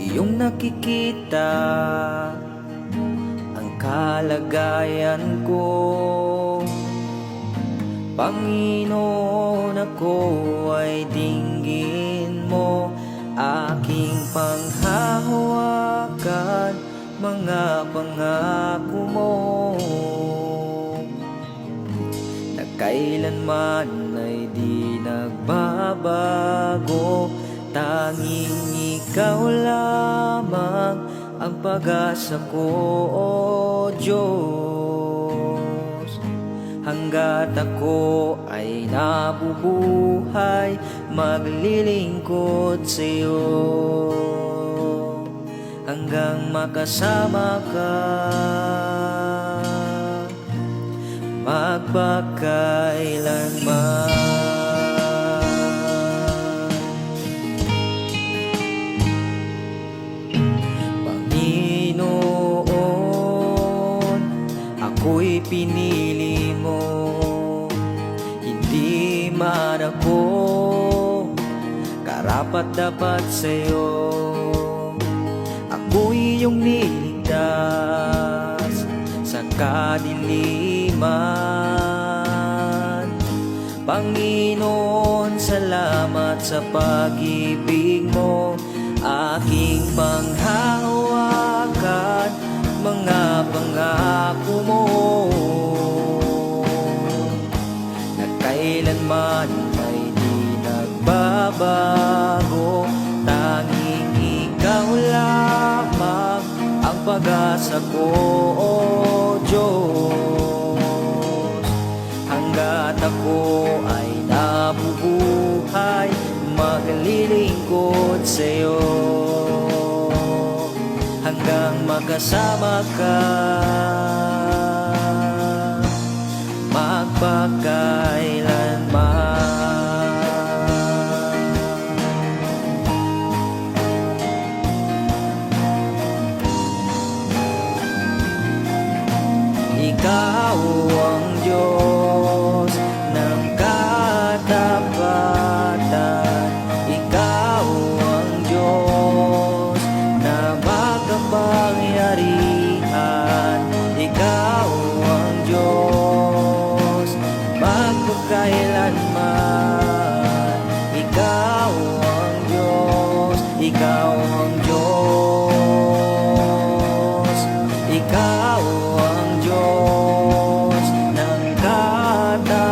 iyong nakikita ang kalagayan ko. Panginoon, ako ay dinggin mo, aking panghahawakan mga pangako mo, na kailanman ay di nagbabago. Tanging ikaw lamang ang pag-asa ko, O Diyos. Hanggat ako ay nabubuhay, maglilingkod sa iyo, hanggang makasama ka magpakailanman. Panginoon, ako'y pinili mo, hindi man ako karapat-dapat sa'yo. Ako'y iyong niligtas sa kadiliman. Panginoon, salamat sa pag-ibig mo, aking panghahawakan mga pangako mo, na kailanman ay di nagbabago. Tanging ikaw lamang ang pag-asa ko, O Diyos. Hanggat ako ay nabubuhay, maglilingkod sa iyo, hanggang makasama ka magpakailanman. Ikaw ang Diyos ng katapatan, ikaw ang Diyos na makapangyarihan, ikaw ang Diyos magpakailanman, ikaw ang Diyos, ikaw ang Diyos, ikaw ang Diyos ng katapatan,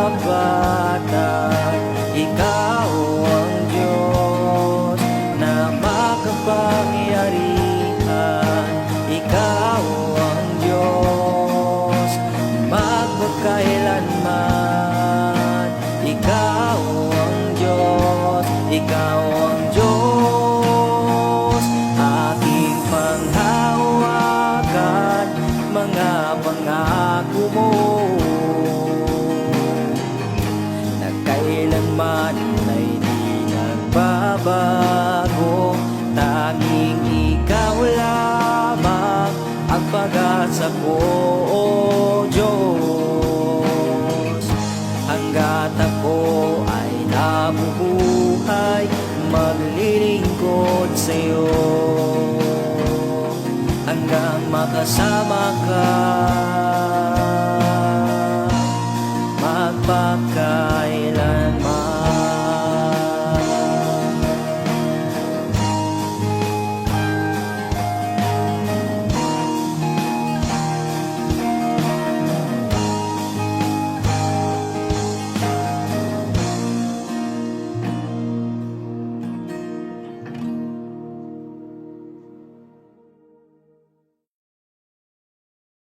ikaw ang Diyos na makapangyarihan, ikaw ang Diyos magpakailanman, ikaw ang Diyos, ikaw ang Diyos, aking panghahawakan mga pangako mo, na kailanman ay di nagbabago. Tanging ikaw lamang ang pag-asa ko, O Diyos. Hanggat ako ay nabubuhay, maglilingkod sa iyo, hanggang makasama ka magpakailanman.